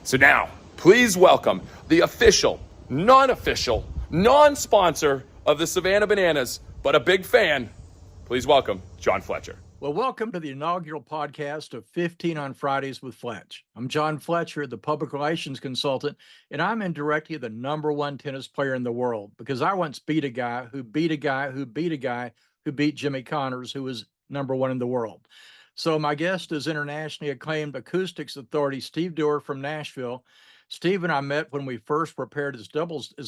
So now, please welcome the official, non-official, non-sponsor of the Savannah Bananas, but a big fan. Please welcome John Fletcher. Well, welcome to the inaugural podcast of 15 on Fridays with Fletch. I'm John Fletcher, the public relations consultant, and I'm indirectly the number one tennis player in the world because I once beat a guy who beat a guy who beat a guy who beat Jimmy Connors, who was number one in the world. So my guest is internationally acclaimed acoustics authority Steve Durr from Nashville. Steve and I met when we first prepared as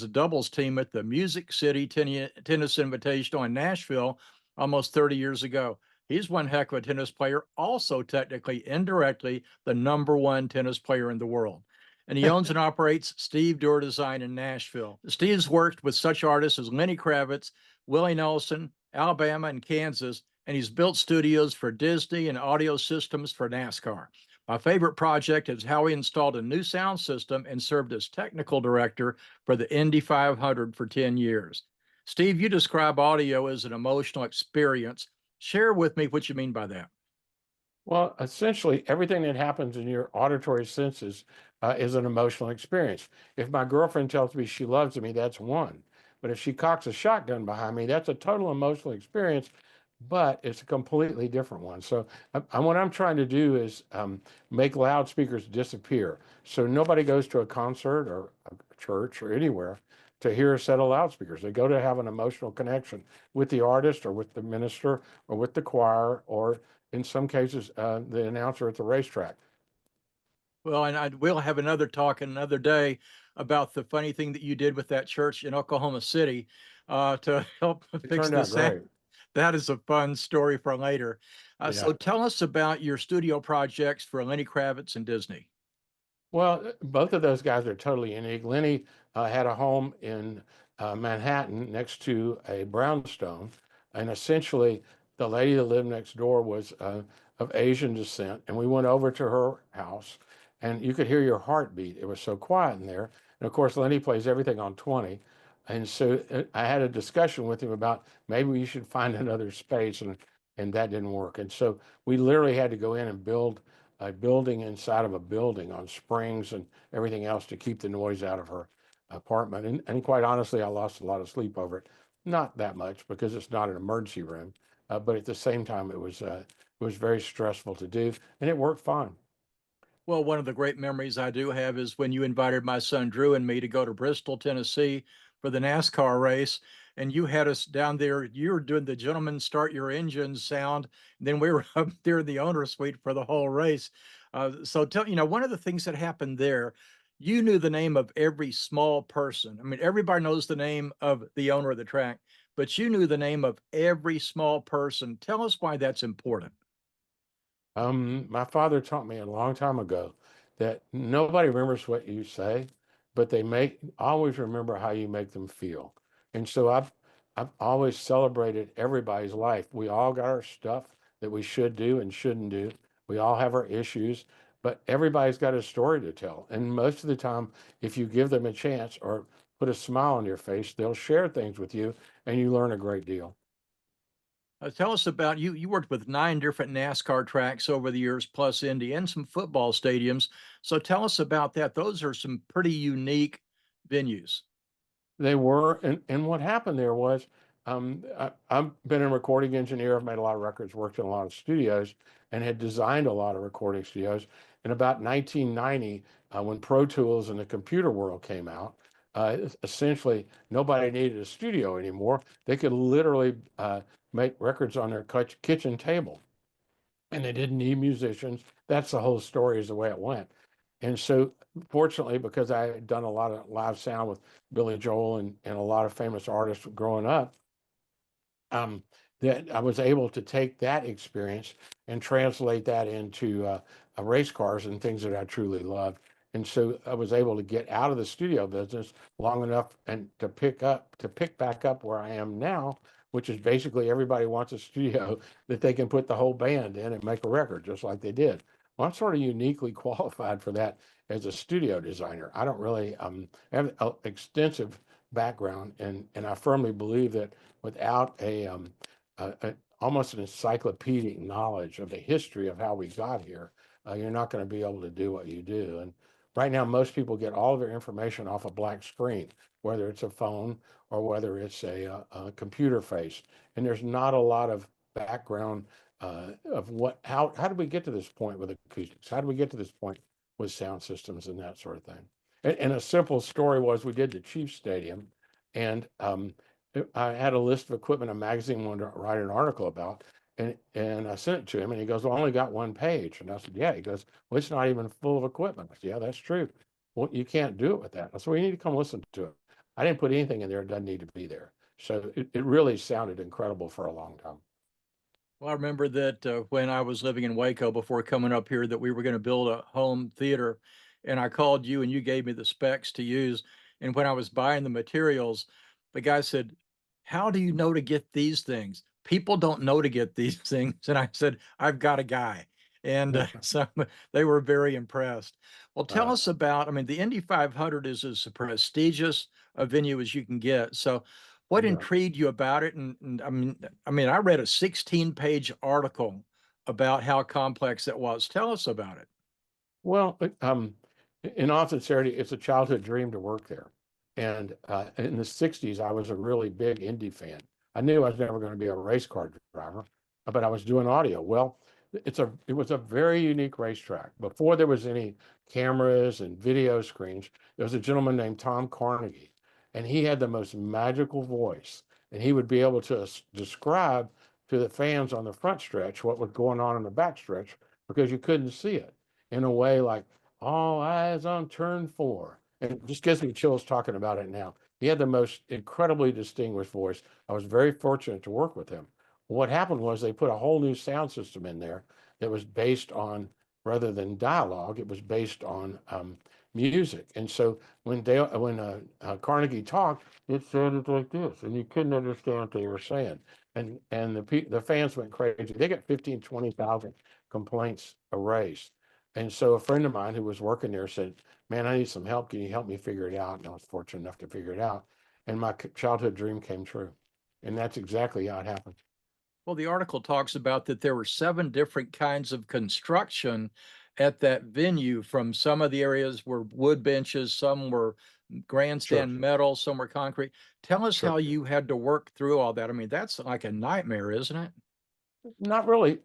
a doubles team at the City Tennis Invitational in Nashville almost 30 years ago. He's one heck of a tennis player, also technically, indirectly, the number one tennis player in the world. And he owns and operates Steve Durr Design in Nashville. Steve's worked with such artists as Lenny Kravitz, Willie Nelson, Alabama, and Kansas, and he's built studios for Disney and audio systems for NASCAR. My favorite project is how he installed a new sound system and served as technical director for the Indy 500 for 10 years. Steve, you describe audio as an emotional experience. Share with me what you mean by that. Well, essentially, everything that happens in your auditory senses is an emotional experience. If my girlfriend tells me she loves me, that's one. But if she cocks a shotgun behind me, that's a total emotional experience, but it's a completely different one. So what I'm trying to do is make loudspeakers disappear. So nobody goes to a concert or a church or anywhere to hear a set of loudspeakers. They go to have an emotional connection with the artist or with the minister or with the choir or in some cases, the announcer at the racetrack. Well, and we'll have another talk another day about the funny thing that you did with that church in Oklahoma City to help fix the sound. That is a fun story for later. So tell us about your studio projects for Lenny Kravitz and Disney. Well, both of those guys are totally unique. Lenny had a home in Manhattan next to a brownstone, and essentially the lady that lived next door was of Asian descent, and we went over to her house, and you could hear your heartbeat. It was so quiet in there. And of course, Lenny plays everything on 20, and so I had a discussion with him about maybe we should find another space, and that didn't work. And so we literally had to go in and build a building inside of a building on springs and everything else to keep the noise out of her apartment. And quite honestly, I lost a lot of sleep over it. Not that much because it's not an emergency room, but at the same time, it was very stressful to do, and it worked fine. Well, one of the great memories I do have is when you invited my son Drew and me to go to Bristol, Tennessee for the NASCAR race. And you had us down there. You were doing the gentleman start your engine sound. And then we were up there in the owner's suite for the whole race. So tell, one of the things that happened there, you knew the name of every small person. I mean, everybody knows the name of the owner of the track, but you knew the name of every small person. Tell us why that's important. My father taught me a long time ago that nobody remembers what you say, but they always remember how you make them feel. And so I've always celebrated everybody's life. We all got our stuff that we should do and shouldn't do. We all have our issues, but everybody's got a story to tell. And most of the time, if you give them a chance or put a smile on your face, they'll share things with you and you learn a great deal. Tell us about you. You worked with 9 different NASCAR tracks over the years, plus Indy and some football stadiums. So tell us about that. Those are some pretty unique venues. They were, and what happened there was, I've been a recording engineer. I've made a lot of records, worked in a lot of studios, and had designed a lot of recording studios. In about 1990, when Pro Tools and the computer world came out, essentially nobody needed a studio anymore. They could literally make records on their kitchen table, and they didn't need musicians. That's the whole story, is the way it went. And so, fortunately, because I had done a lot of live sound with Billy Joel and a lot of famous artists growing up, that I was able to take that experience and translate that into race cars and things that I truly loved. And so I was able to get out of the studio business long enough and to pick back up where I am now, which is basically everybody wants a studio that they can put the whole band in and make a record just like they did. Well, I'm sort of uniquely qualified for that as a studio designer. I don't really have an extensive background, and I firmly believe that without almost an encyclopedic knowledge of the history of how we got here, you're not going to be able to do what you do. And Right now, most people get all of their information off a black screen, whether it's a phone or whether it's a computer face. And there's not a lot of background of how did we get to this point with acoustics? How did we get to this point with sound systems and that sort of thing? And a simple story was we did the Chiefs Stadium, and I had a list of equipment a magazine wanted to write an article about, and I sent it to him, and he goes, "Well, I only got one page." And I said, "Yeah." He goes, "Well, it's not even full of equipment." I said, "Yeah, that's true." "Well, you can't do it with that." I said, "Well, you need to come listen to it." I didn't put anything in there that doesn't need to be there. So it really sounded incredible for a long time. Well, I remember that when I was living in Waco before coming up here, that we were going to build a home theater, and I called you and you gave me the specs to use. And when I was buying the materials, the guy said, "How do you know to get these things? People don't know to get these things." And I said, "I've got a guy." And so they were very impressed. Well, tell Uh, us about, I mean, the Indy 500 is as prestigious a venue as you can get. So what yeah. intrigued you about it? And I mean, I read a 16-page article about how complex it was. Tell us about it. Well, in all sincerity, it's a childhood dream to work there. And in the 60s, I was a really big Indy fan. I knew I was never going to be a race car driver, but I was doing audio. Well, it was a very unique racetrack. Before there was any cameras and video screens, there was a gentleman named Tom Carnegie, and he had the most magical voice. And he would be able to describe to the fans on the front stretch what was going on in the back stretch because you couldn't see it in a way like all eyes on turn 4. And it just gives me chills talking about it now. He had the most incredibly distinguished voice. I was very fortunate to work with him. What happened was they put a whole new sound system in there that was based on, rather than dialogue, it was based on music. And so when Carnegie talked, it sounded like this, and you couldn't understand what they were saying. And the fans went crazy. They got 15, 20,000 complaints a race. And so a friend of mine who was working there said, "Man, I need some help. Can you help me figure it out?" And I was fortunate enough to figure it out. And my childhood dream came true. And that's exactly how it happened. Well, the article talks about that there were 7 different kinds of construction at that venue. From some of the areas were wood benches, some were Sure, grandstand metal, some were concrete. Tell us sure. how you had to work through all that. I mean, that's like a nightmare, isn't it? Not really.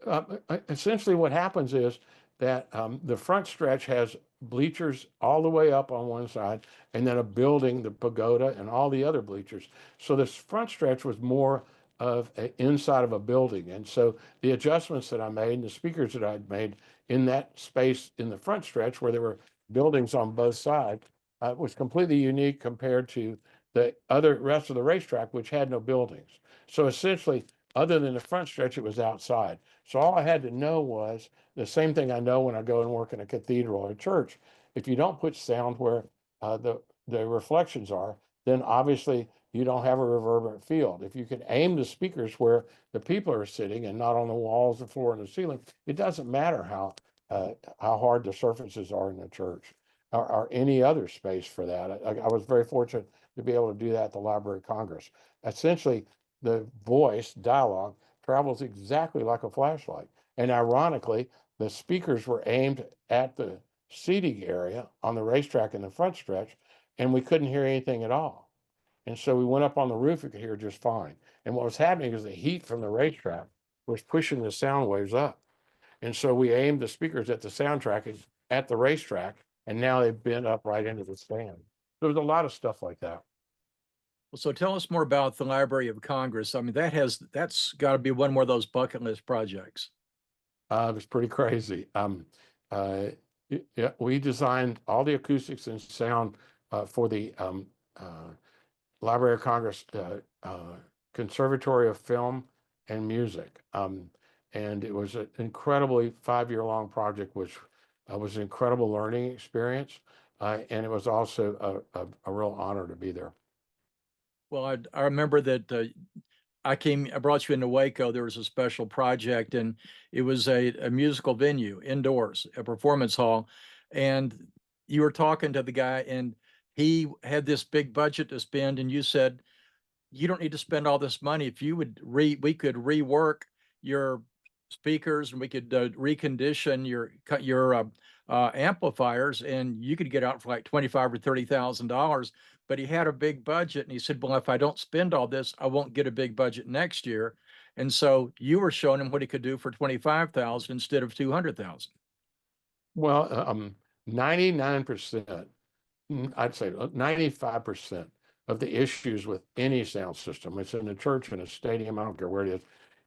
Essentially, what happens is that the front stretch has bleachers all the way up on one side, and then a building, the pagoda, and all the other bleachers. So this front stretch was more of inside of a building, and so the adjustments that I made, and the speakers that I'd made in that space in the front stretch, where there were buildings on both sides, was completely unique compared to the other rest of the racetrack, which had no buildings. So essentially, other than the front stretch, it was outside. So all I had to know was the same thing I know when I go and work in a cathedral or a church. If you don't put sound where the reflections are, then obviously you don't have a reverberant field. If you can aim the speakers where the people are sitting and not on the walls, the floor, and the ceiling, it doesn't matter how hard the surfaces are in the church or any other space for that. I was very fortunate to be able to do that at the Library of Congress. Essentially, the voice dialogue travels exactly like a flashlight. And ironically, the speakers were aimed at the seating area on the racetrack in the front stretch, and we couldn't hear anything at all. And so we went up on the roof, we could hear just fine. And what was happening is the heat from the racetrack was pushing the sound waves up. And so we aimed the speakers at the soundtrack at the racetrack, and now they've been up right into the stand. There was a lot of stuff like that. Well, so tell us more about the Library of Congress. I mean, that's got to be one more of those bucket list projects. It was pretty crazy. Uh, yeah, we designed all the acoustics and sound for the Library of Congress Conservatory of Film and Music. And it was an incredibly 5-year long project, which was an incredible learning experience. And it was also a real honor to be there. Well, I remember that I brought you into Waco. There was a special project, and it was a musical venue indoors, a performance hall. And you were talking to the guy, and he had this big budget to spend, and you said, "You don't need to spend all this money. If you would we could rework your speakers, and we could recondition your amplifiers, and you could get out for like $25,000 or $30,000. But he had a big budget, and he said, "Well, if I don't spend all this, I won't get a big budget next year." And so you were showing him what he could do for 25,000 instead of 200,000. Well, 99%, I'd say 95% of the issues with any sound system, it's in a church, in a stadium, I don't care where it is,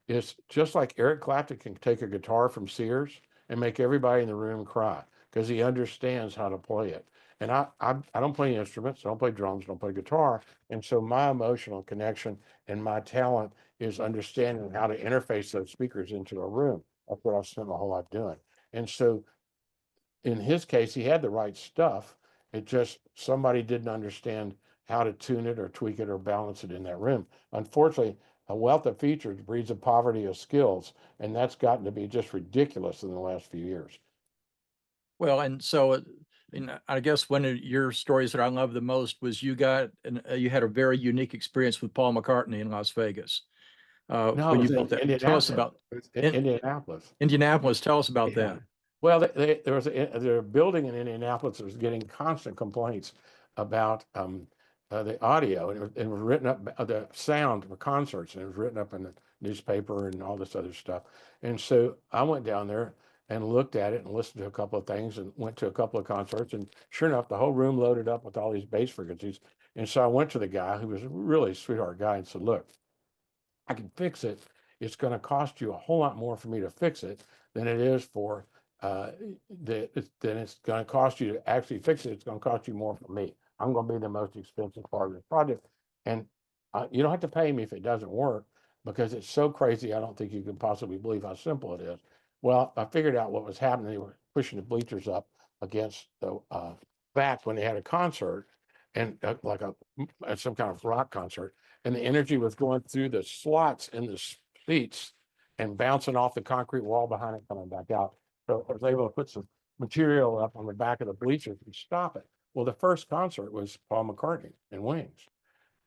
it's just like Eric Clapton can take a guitar from Sears and make everybody in the room cry because he understands how to play it. And I don't play instruments, I don't play drums, I don't play guitar. And so my emotional connection and my talent is understanding how to interface those speakers into a room. That's what I've spent my whole life doing. And so in his case, he had the right stuff. It just somebody didn't understand how to tune it or tweak it or balance it in that room. Unfortunately, a wealth of features breeds a poverty of skills, and that's gotten to be just ridiculous in the last few years. Well, and so I guess one of your stories that I love the most was you had a very unique experience with Paul McCartney in Las Vegas. No, When it you was built in that. Tell us Indianapolis. about It was in Indianapolis. Indianapolis. Tell us about Yeah. that. Well, there was a building in Indianapolis that was getting constant complaints about the audio, and it was written up, the sound for concerts, and it was written up in the newspaper and all this other stuff. And so I went down there and looked at it and listened to a couple of things and went to a couple of concerts, and sure enough, the whole room loaded up with all these bass frequencies. And so I went to the guy, who was a really sweetheart guy, and said, "Look, I can fix it. It's going to cost you a whole lot more for me to fix it than it is for then it's going to cost you to actually fix it. It's going to cost you more for me. I'm going to be the most expensive part of the project, and you don't have to pay me if it doesn't work because it's so crazy. I don't think you can possibly believe how simple it is." Well, I figured out what was happening. They were pushing the bleachers up against the back when they had a concert, and like some kind of rock concert, and the energy was going through the slots in the seats and bouncing off the concrete wall behind it, coming back out. So I was able to put some material up on the back of the bleachers and stop it. Well, the first concert was Paul McCartney and Wings.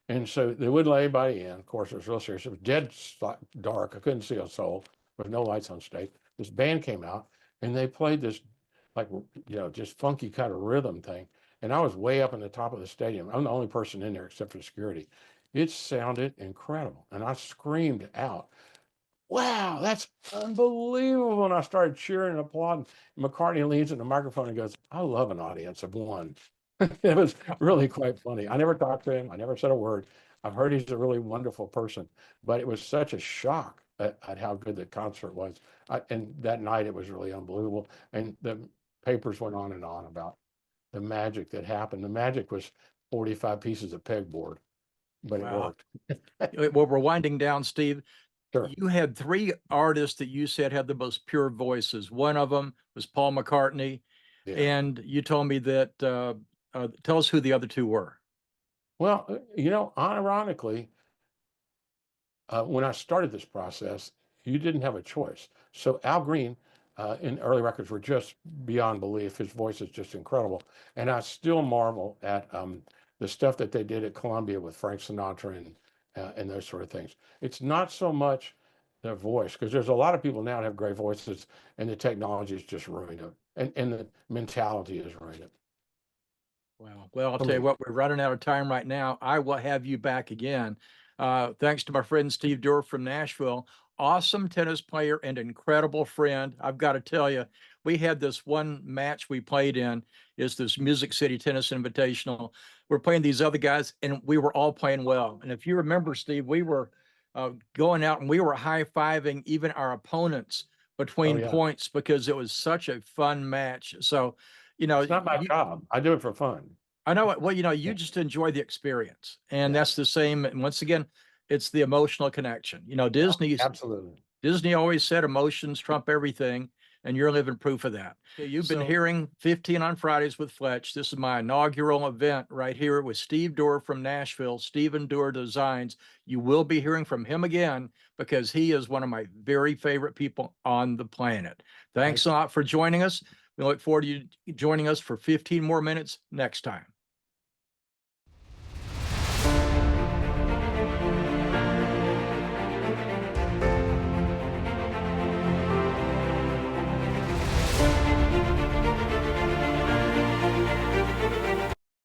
And so they wouldn't let anybody in. Of course, it was real serious. It was dead dark. I couldn't see a soul. There was no lights on stage. This band came out and they played this, like, just funky kind of rhythm thing. And I was way up in the top of the stadium. I'm the only person in there except for security. It sounded incredible. And I screamed out, "Wow, that's unbelievable." And I started cheering and applauding. McCartney leans in the microphone and goes, "I love an audience of one." It was really quite funny. I never talked to him. I never said a word. I've heard he's a really wonderful person, but it was such a shock at how good the concert was. And that night it was really unbelievable. And the papers went on and on about the magic that happened. The magic was 45 pieces of pegboard, but it worked. Well, we're winding down, Steve. Sure. You had three artists that you said had the most pure voices. One of them was Paul McCartney, Yeah. and you told me that. Tell us who the other two were. Well, ironically, when I started this process, you didn't have a choice. So Al Green in early records were just beyond belief. His voice is just incredible. And I still marvel at the stuff that they did at Columbia with Frank Sinatra and those sort of things. It's not so much their voice, because there's a lot of people now that have great voices, and the technology has just ruined it. And the mentality has ruined it. Wow. Well, I'll tell you what, we're running out of time right now. I will have you back again. Thanks to my friend Steve Durr from Nashville. Awesome tennis player and incredible friend. I've got to tell you, we had this one match we played in, is this Music City Tennis Invitational. We're playing these other guys, and we were all playing well. And if you remember, Steve, we were going out and we were high-fiving even our opponents between points because it was such a fun match. So, it's not my job. I do it for fun. I know it. Well, you just enjoy the experience, and that's the same. And once again, it's the emotional connection. Absolutely. Disney always said emotions trump everything, and you're living proof of that. You've been hearing 15 on Fridays with Fletch. This is my inaugural event right here with Steve Durr from Nashville, Steven Durr Designs. You will be hearing from him again because he is one of my very favorite people on the planet. Thanks a lot for joining us. We look forward to you joining us for 15 more minutes next time.